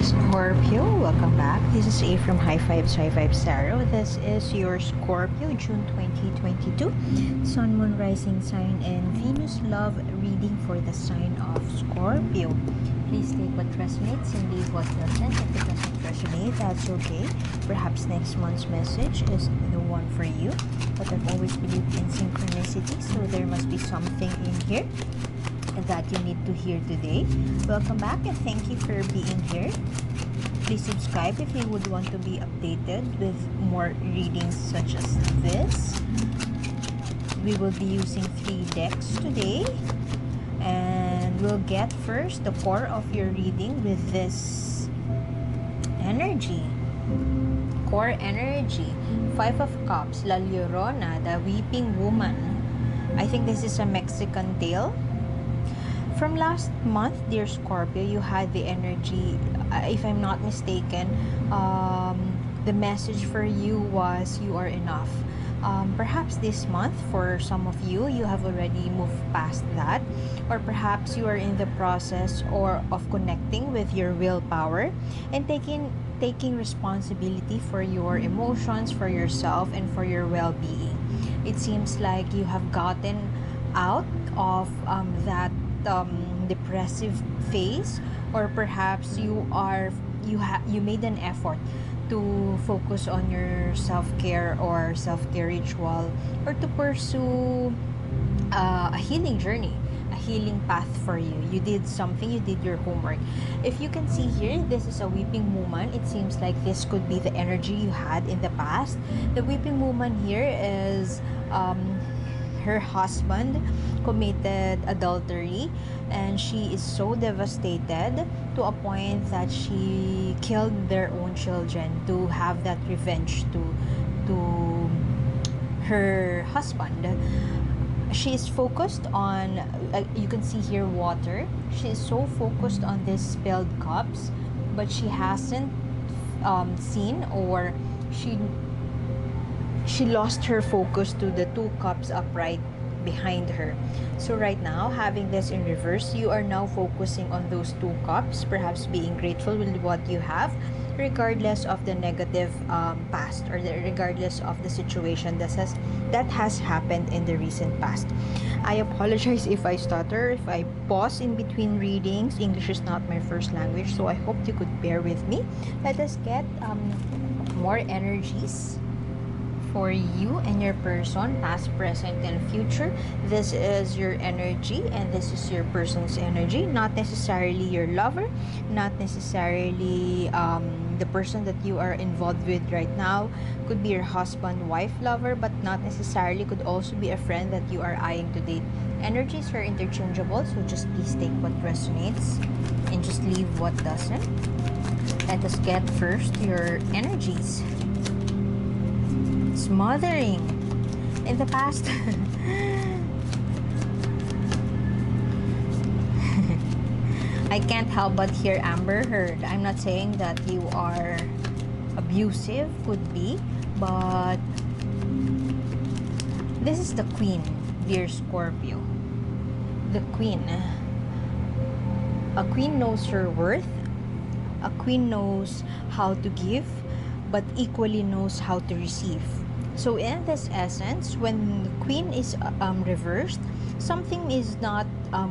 Scorpio, welcome back. This is A from High Fives High Vibes Tarot. This is your Scorpio, June 2022. Sun, Moon, Rising sign, and Venus love reading for the sign of Scorpio. Please take what resonates and leave what doesn't. If it doesn't resonate, that's okay. Perhaps next month's message is the one for you. But I've always believed in synchronicity, so there must be something in here that you need to hear today. Welcome back and thank you for being here. Please subscribe if you would want to be updated with more readings such as this. We will be using 3 decks today, and we'll get first the core of your reading with this energy. Core energy. 5 of Cups, La Llorona, the Weeping Woman. I think this is a Mexican tale. From last month, dear Scorpio, you had the energy, if I'm not mistaken, the message for you was you are enough. Perhaps this month, for some of you, you have already moved past that, or perhaps you are in the process of connecting with your willpower and taking responsibility for your emotions, for yourself, and for your well-being. It seems like you have gotten out of that depressive phase, or perhaps you made an effort to focus on your self-care or self-care ritual, or to pursue a healing journey, a healing path for you. You did something, you did your homework. If you can see here, this is a weeping woman. It seems like this could be the energy you had in the past. The weeping woman here is her husband committed adultery, and she is so devastated to a point that she killed their own children to have that revenge to her husband. She is focused on, you can see here, water. She is so focused on these spilled cups, but she hasn't seen, or she lost her focus to the 2 cups upright behind her. So right now, having this in reverse, you are now focusing on those 2 cups, perhaps being grateful with what you have, regardless of the negative past, or regardless of the situation that has happened in the recent past. I apologize if I stutter, if I pause in between readings. English is not my first language, so I hope you could bear with me. Let us get more energies for you and your person, past, present, and future. This is your energy, and this is your person's energy, not necessarily your lover, not necessarily the person that you are involved with right now. Could be your husband, wife, lover, but not necessarily. Could also be a friend that you are eyeing to date. Energies are interchangeable, so just please take what resonates and just leave what doesn't. Let us get first your energies. Smothering. In the past, I can't help but hear Amber Heard. I'm not saying that you are abusive, could be, but this is the Queen, dear Scorpio. The Queen. A queen knows her worth. A queen knows how to give, but equally knows how to receive. So in this essence, when the Queen is reversed, something is not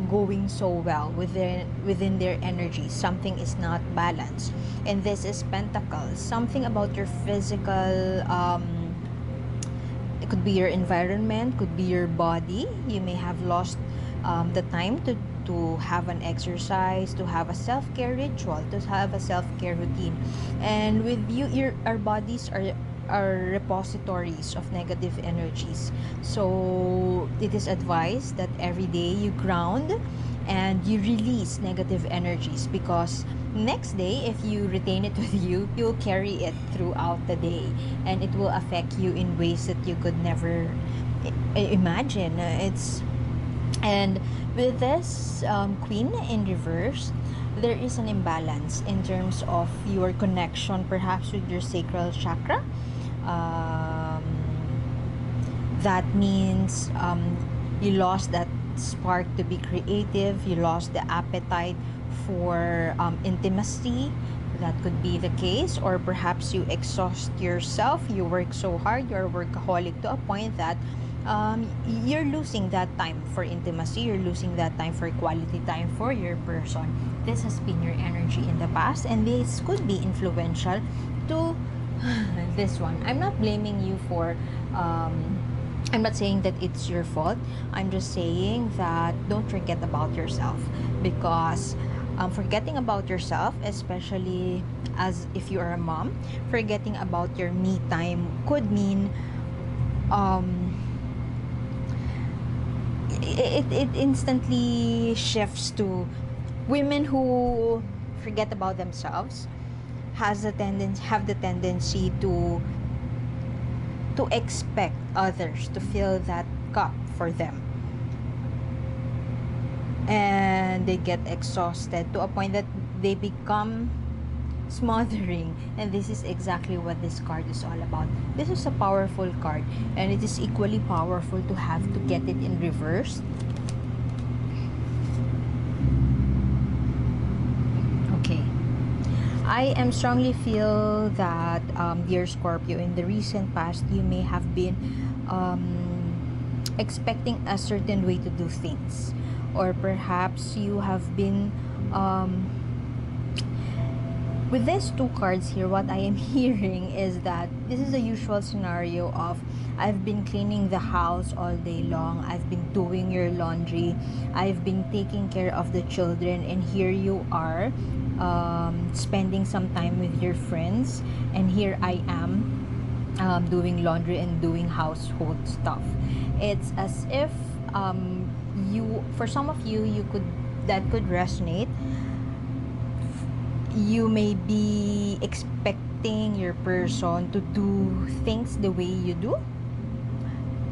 going so well within their energy. Something is not balanced, and this is Pentacles. Something about your physical, it could be your environment, could be your body. You may have lost the time to have an exercise, to have a self-care ritual, to have a self-care routine. And with you, our bodies are repositories of negative energies. So it is advised that every day you ground and you release negative energies, because next day, if you retain it with you, you'll carry it throughout the day, and it will affect you in ways that you could never imagine. And with this Queen in reverse, there is an imbalance in terms of your connection, perhaps with your sacral chakra. That means you lost that spark to be creative. You lost the appetite for intimacy. That could be the case. Or perhaps you exhaust yourself, you work so hard, you're a workaholic to a point that you're losing that time for intimacy, you're losing that time for quality time for your person. This has been your energy in the past, and this could be influential to this one. I'm not blaming you for I'm not saying that it's your fault. I'm just saying that don't forget about yourself, because forgetting about yourself, especially as if you are a mom, forgetting about your me time could mean it instantly shifts to women who forget about themselves have the tendency to expect others to fill that cup for them, and they get exhausted to a point that they become smothering. And this is exactly what this card is all about. This is a powerful card, and it is equally powerful to have to get it in reverse. Okay, I am strongly feel that dear Scorpio, in the recent past you may have been expecting a certain way to do things, or perhaps you have been with these two cards here. What I am hearing is that this is a usual scenario of I've been cleaning the house all day long, I've been doing your laundry, I've been taking care of the children, and here you are spending some time with your friends, and here I am doing laundry and doing household stuff. It's as if you, for some of you, you could, that could resonate. You may be expecting your person to do things the way you do,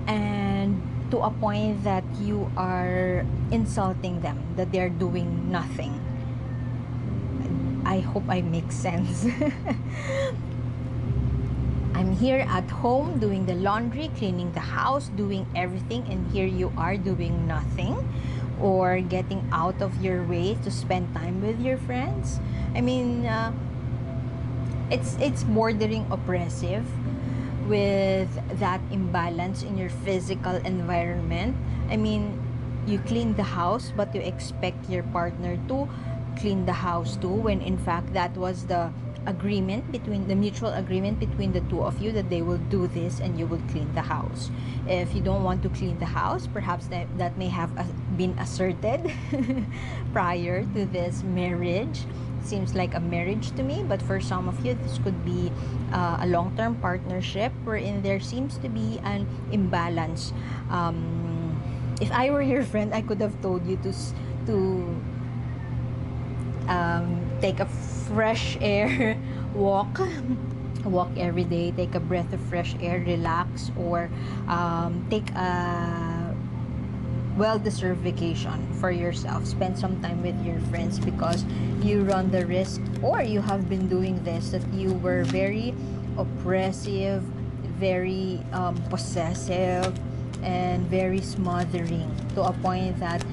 and to a point that you are insulting them, that they're doing nothing. I hope I make sense. I'm here at home doing the laundry, cleaning the house, doing everything, and here you are doing nothing, or getting out of your way to spend time with your friends. I mean, it's bordering oppressive with that imbalance in your physical environment. I mean, you clean the house, but you expect your partner to clean the house too, when in fact that was the agreement between the mutual agreement between the two of you, that they will do this and you will clean the house. If you don't want to clean the house, perhaps that may have been asserted prior to this marriage. Seems like a marriage to me, but for some of you this could be a long-term partnership wherein there seems to be an imbalance. If I were your friend, I could have told you to take a fresh air walk every day, take a breath of fresh air, relax, or take a well-deserved vacation for yourself, spend some time with your friends, because you run the risk, or you have been doing this, that you were very oppressive, very possessive, and very smothering, to a point that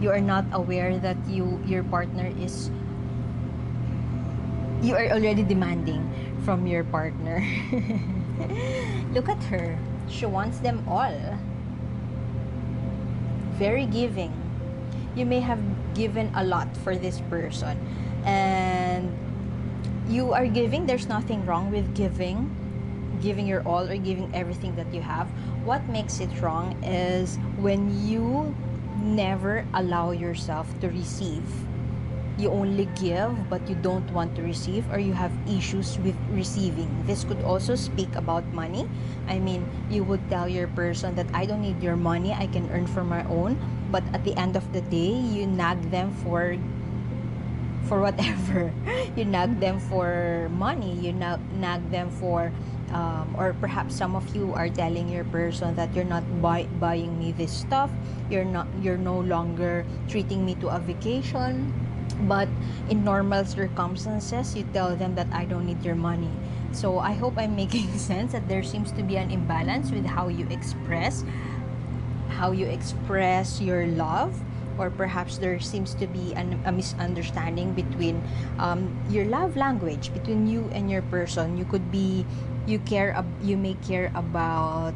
you are not aware that your partner is, you are already demanding from your partner. Look at her, she wants them all. Very giving. You may have given a lot for this person, and you are giving. There's nothing wrong with giving your all, or giving everything that you have. What makes it wrong is when you never allow yourself to receive. You only give, but you don't want to receive, or you have issues with receiving. This could also speak about money. I mean, you would tell your person that I don't need your money, I can earn for my own, but at the end of the day, you nag them for whatever. You nag them for money, you nag them for or perhaps some of you are telling your person that you're not buying me this stuff, you're no longer treating me to a vacation, but in normal circumstances you tell them that I don't need your money. So I hope I'm making sense, that there seems to be an imbalance with how you express your love, or perhaps there seems to be a misunderstanding between your love language between you and your person. You could be you may care about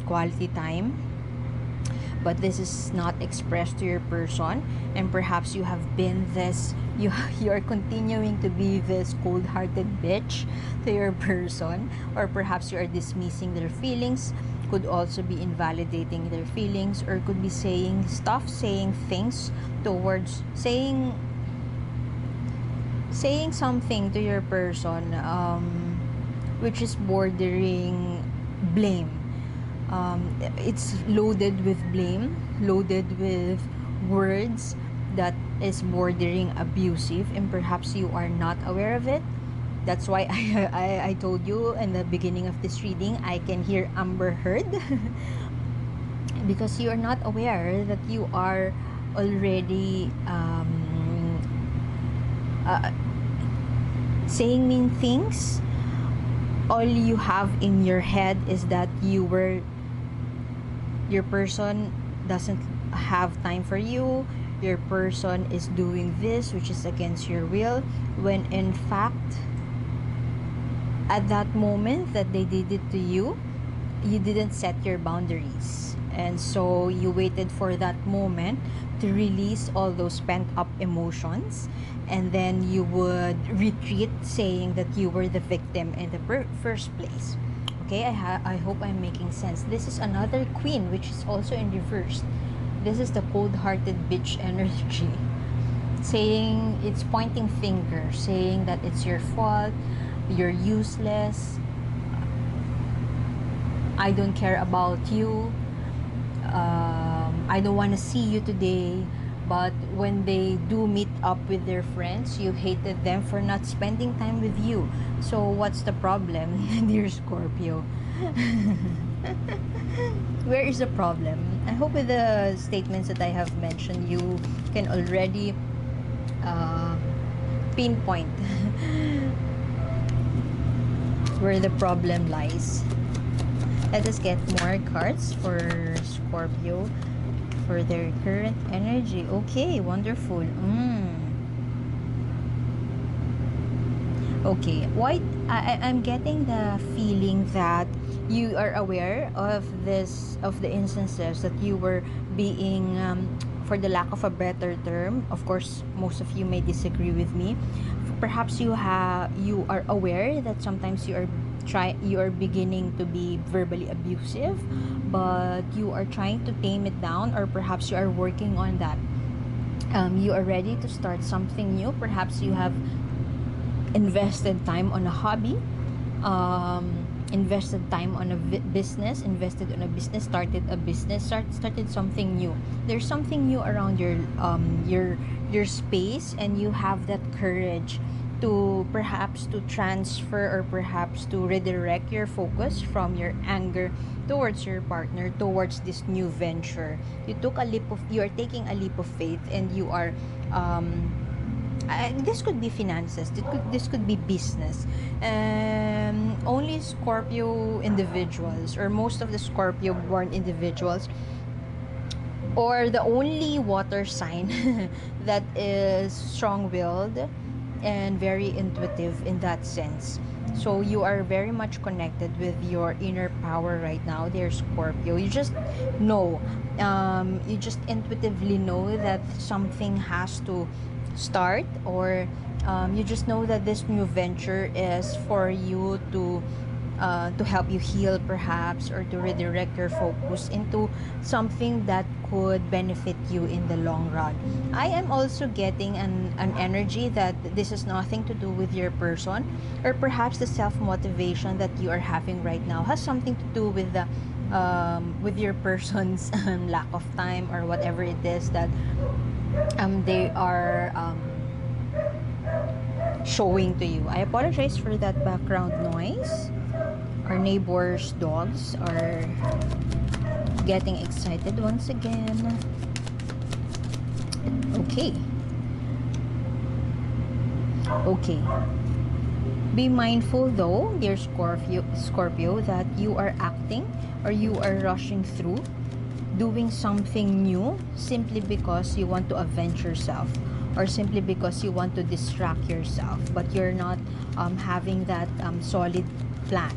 quality time, but this is not expressed to your person, and perhaps you have been this you are continuing to be this cold-hearted bitch to your person, or perhaps you are dismissing their feelings. Could also be invalidating their feelings, or could be saying things towards saying something to your person, which is bordering blame. It's loaded with blame, loaded with words that is bordering abusive, and perhaps you are not aware of it. That's why I told you in the beginning of this reading, I can hear Amber Heard because you are not aware that you are already saying mean things. All you have in your head is that your person doesn't have time for you, your person is doing this which is against your will, when in fact at that moment that they did it to you, you didn't set your boundaries, and so you waited for that moment to release all those pent up emotions, and then you would retreat saying that you were the victim in the first place. Okay, I hope I'm making sense. This is another queen which is also in reverse. This is the cold-hearted bitch energy, saying, it's pointing finger, saying that it's your fault, you're useless, I don't care about you, I don't want to see you today. But when they do meet up with their friends, you hated them for not spending time with you. So what's the problem, dear Scorpio? Where is the problem? I hope with the statements that I have mentioned, you can already pinpoint where the problem lies. Let us get more cards for Scorpio for their current energy. Okay, wonderful. Okay, I'm getting the feeling that you are aware of the instances that you were being for the lack of a better term, of course most of you may disagree with me, perhaps you are aware that sometimes you are beginning to be verbally abusive, but you are trying to tame it down, or perhaps you are working on that. You are ready to start something new. Perhaps you have invested time on a hobby, invested time on a business, started a business, started something new. There's something new around your space, and you have that courage to perhaps to transfer, or perhaps to redirect your focus from your anger towards your partner, towards this new venture. You are taking a leap of faith, and you are this could be finances, this could be business. Only Scorpio individuals, or most of the Scorpio born individuals, or the only water sign that is strong-willed and very intuitive in that sense. So you are very much connected with your inner power right now, dear Scorpio. You just know, you just intuitively know that something has to start, or you just know that this new venture is for you to help you heal, perhaps, or to redirect your focus into something that could benefit you in the long run. I am also getting an energy that this has nothing to do with your person, or perhaps the self-motivation that you are having right now has something to do with the with your person's lack of time, or whatever it is that they are showing to you. I apologize for that background noise. Our neighbors' dogs are getting excited once again. Okay. Be mindful though, dear Scorpio, that you are acting, or you are rushing through doing something new simply because you want to avenge yourself, or simply because you want to distract yourself, but you're not having that solid plan.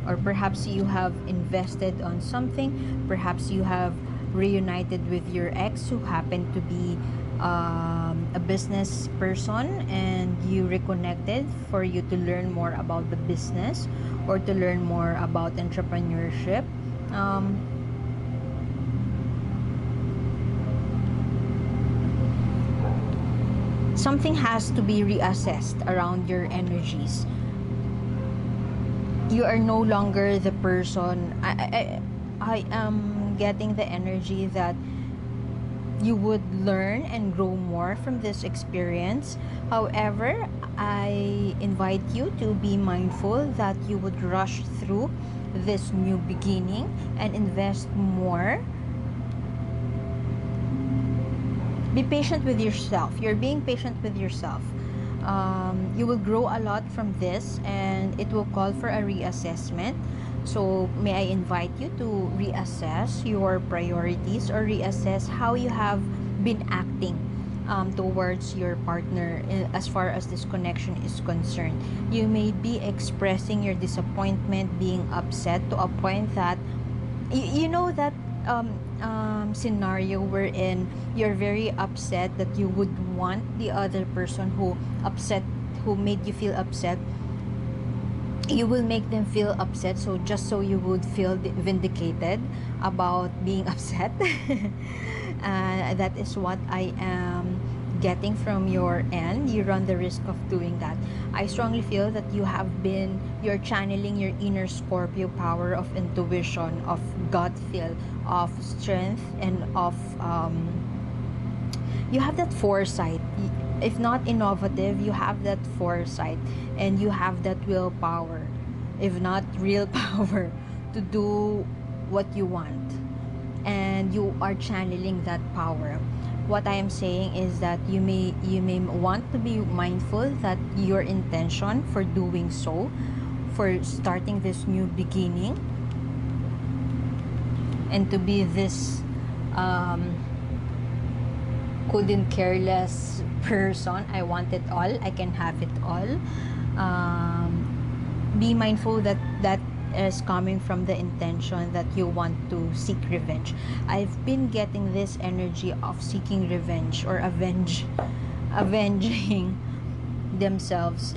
Or perhaps you have invested on something, perhaps you have reunited with your ex who happened to be a business person, and you reconnected for you to learn more about the business or to learn more about entrepreneurship. Something has to be reassessed around your energies. You are no longer the person. I am getting the energy that you would learn and grow more from this experience. However, I invite you to be mindful that you would rush through this new beginning and invest more. Be patient with yourself. You're being patient with yourself. You will grow a lot from this, and it will call for a reassessment. So may I invite you to reassess your priorities, or reassess how you have been acting towards your partner as far as this connection is concerned. You may be expressing your disappointment, being upset to a point that you know that scenario wherein you're very upset that you would want the other person who made you feel upset, you will make them feel upset, so just so you would feel vindicated about being upset. That is what I am getting from your end. You run the risk of doing that. I strongly feel that you're channeling your inner Scorpio power of intuition, of gut feel, of strength, and of you have that foresight. If not innovative, you have that foresight, and you have that willpower, if not real power, to do what you want, and you are channeling that power. What I am saying is that you may want to be mindful that your intention for doing so, for starting this new beginning, and to be this couldn't care less person. I want it all, I can have it all. Be mindful that that is coming from the intention that you want to seek revenge. I've been getting this energy of seeking revenge, or avenging themselves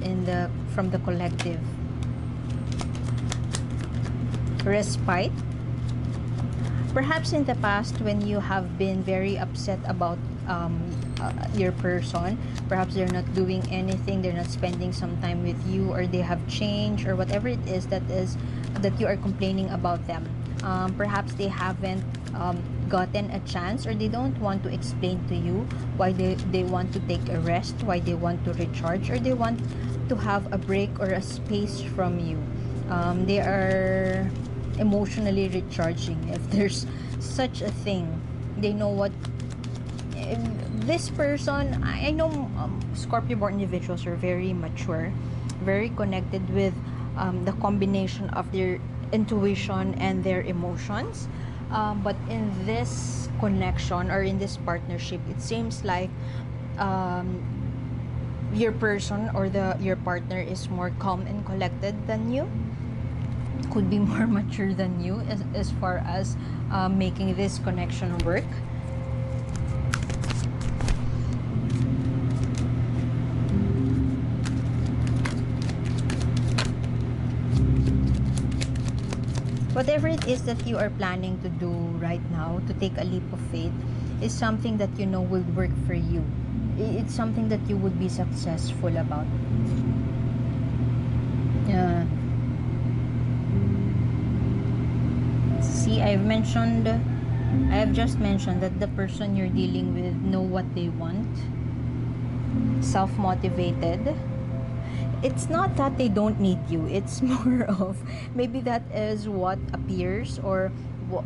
from the collective. Respite. Perhaps in the past, when you have been very upset about your person, perhaps they're not doing anything, they're not spending some time with you, or they have changed, or whatever it is that you are complaining about them. Perhaps they haven't gotten a chance, or they don't want to explain to you why they want to take a rest, why they want to recharge, or they want to have a break or a space from you. They are emotionally recharging, if there's such a thing. They know what this person. I know Scorpio born individuals are very mature, very connected with the combination of their intuition and their emotions, but in this connection, or in this partnership, it seems like your person, or your partner, is more calm and collected than you, could be more mature than you as far as making this connection work. Whatever it is that you are planning to do right now, to take a leap of faith, is something that you know will work for you. It's something that you would be successful about. See, I have just mentioned that the person you're dealing with know what they want. Self-motivated. It's not that they don't need you. It's more of, maybe that is what appears, or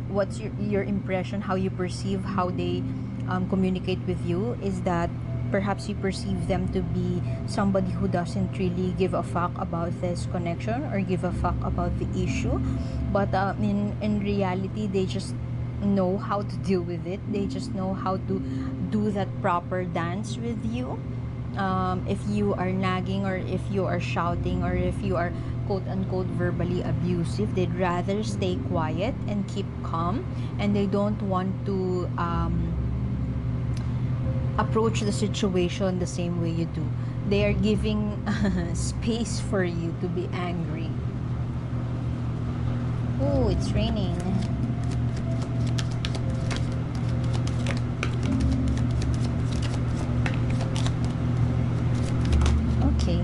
what's your impression, how you perceive how they communicate with you, is that perhaps you perceive them to be somebody who doesn't really give a fuck about this connection, or give a fuck about the issue, but in reality, they just know how to deal with it. They just know how to do that proper dance with you. If you are nagging, or if you are shouting, or if you are quote unquote verbally abusive, they'd rather stay quiet and keep calm, and they don't want to approach the situation the same way you do. They are giving space for you to be angry. Oh, it's raining. Okay.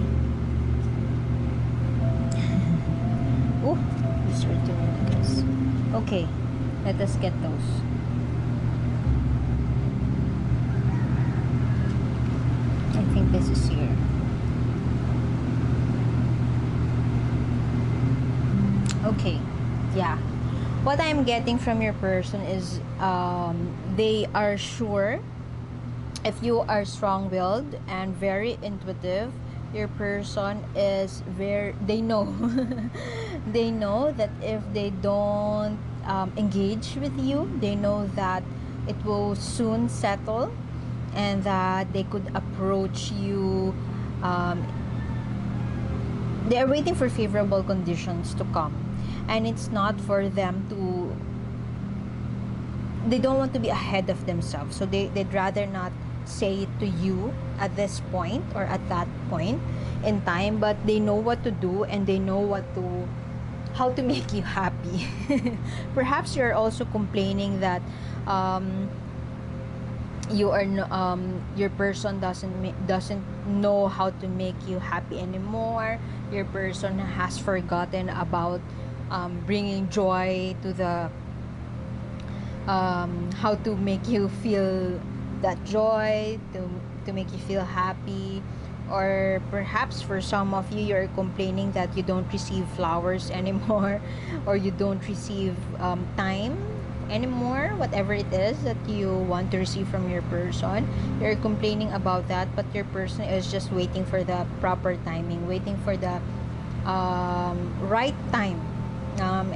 Oh, these are doing this. Okay, let us get those. I think this is here. Okay, yeah. What I'm getting from your person is they are sure. If you are strong-willed and very intuitive, your person is they know they know that if they don't engage with you, they know that it will soon settle, and that they could approach you. They're waiting for favorable conditions to come, and it's not for them to, they don't want to be ahead of themselves, so they'd rather not say it to you at this point or at that point in time, but they know what to do, and they know how to make you happy. Perhaps you're also complaining that your person doesn't know how to make you happy anymore. Your person has forgotten about bringing joy to the how to make you feel that joy, to make you feel happy. Or perhaps for some of you, you're complaining that you don't receive flowers anymore, or you don't receive time anymore, whatever it is that you want to receive from your person. You're complaining about that, but your person is just waiting for the proper timing, waiting for the right time.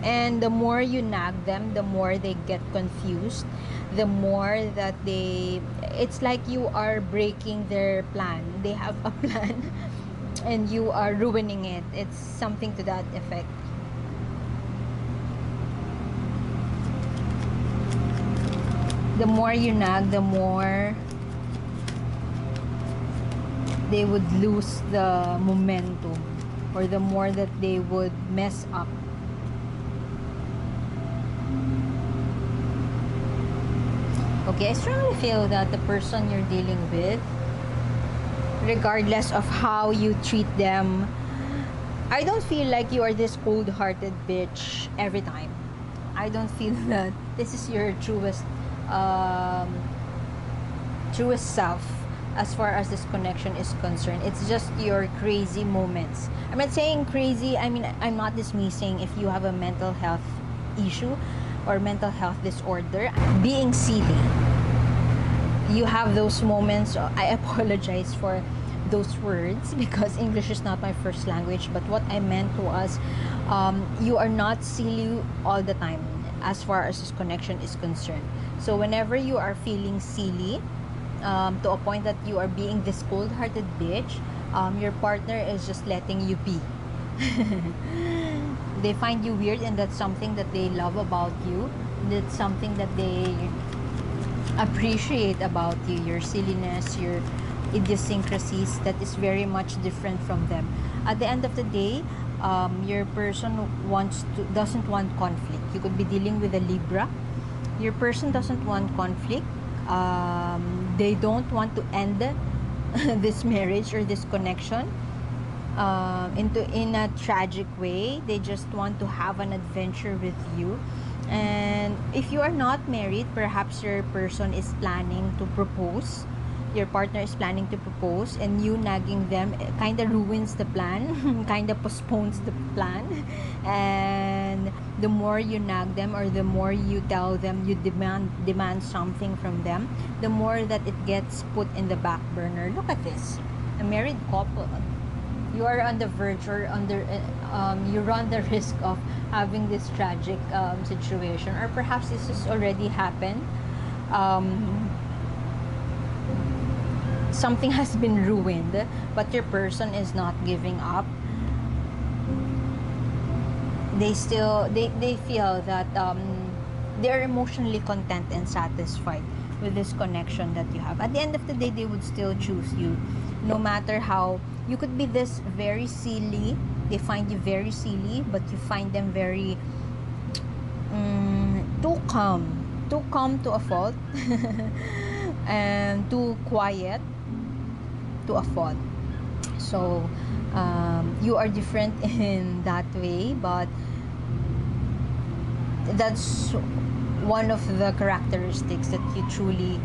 And the more you nag them, the more they get confused, the more that it's like you are breaking their plan. They have a plan and you are ruining it. It's something to that effect. The more you nag, the more they would lose the momentum, or the more that they would mess up. Okay, I strongly feel that the person you're dealing with, regardless of how you treat them, I don't feel like you are this cold-hearted bitch every time. I don't feel that this is your truest self as far as this connection is concerned. It's just your crazy moments. I'm not saying crazy, I mean, I'm not dismissing if you have a mental health issue or mental health disorder. Being silly, you have those moments. I apologize for those words because English is not my first language, but what I meant was you are not silly all the time as far as this connection is concerned. So whenever you are feeling silly, to a point that you are being this cold-hearted bitch, your partner is just letting you be. They find you weird, and that's something that they love about you. That's something that they appreciate about you, your silliness, your idiosyncrasies. That is very much different from them. At the end of the day, your person doesn't want conflict. You could be dealing with a Libra. Your person doesn't want conflict. They don't want to end this marriage or this connection in a tragic way. They just want to have an adventure with you. And if you are not married, perhaps your person is planning to propose. Your partner is planning to propose, and you nagging them kind of ruins the plan, kind of postpones the plan. And the more you nag them, or the more you tell them, you demand something from them, the more that it gets put in the back burner. Look at this, a married couple. you are on the verge, or you run the risk of having this tragic situation, or perhaps this has already happened. Something has been ruined, but your person is not giving up. They feel that they're emotionally content and satisfied with this connection that you have. At the end of the day, they would still choose you, no matter how you could be this very silly. They find you very silly, but you find them very too calm to a fault, and too quiet to a fault. So you are different in that way, but that's one of the characteristics that you truly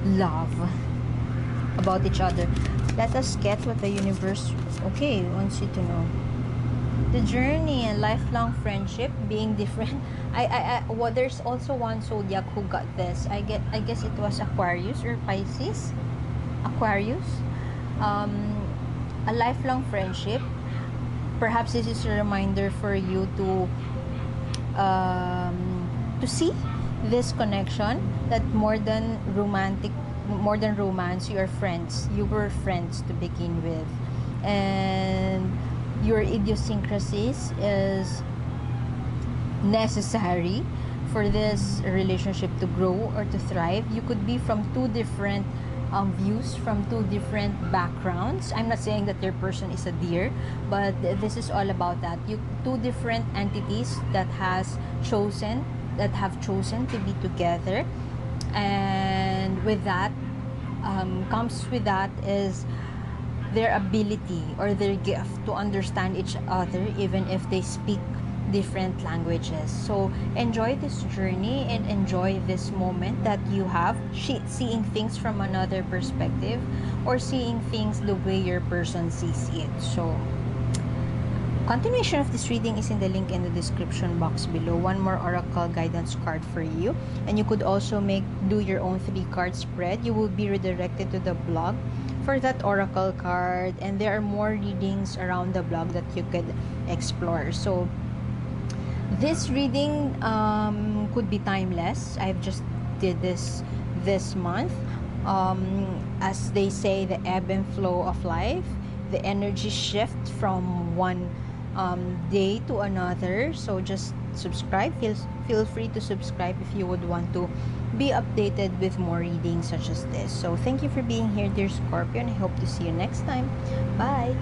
love about each other. Let us get what the universe wants you to know. The journey and lifelong friendship being different. Well, there's also one zodiac who got this. I guess it was Aquarius or Pisces. Aquarius. A lifelong friendship. Perhaps this is a reminder for you to see this connection, that more than romance, you are friends. You were friends to begin with, and your idiosyncrasies is necessary for this relationship to grow or to thrive. You could be from two different views, from two different backgrounds. I'm not saying that your person is a deer, but this is all about that. Two different entities that have chosen to be together, and with that comes with that is their ability or their gift to understand each other, even if they speak different languages. So enjoy this journey and enjoy this moment that you have, seeing things from another perspective, or seeing things the way your person sees it. So continuation of this reading is in the link in the description box below. One more oracle guidance card for you, and you could also do your own 3-card spread. You will be redirected to the blog for that oracle card, and there are more readings around the blog that you could explore. So this reading could be timeless. I've just did this month. As they say, the ebb and flow of life, the energy shift from one day to another. So just subscribe. Feel free to subscribe if you would want to be updated with more readings such as this. So thank you for being here, dear Scorpio, and I hope to see you next time. Bye.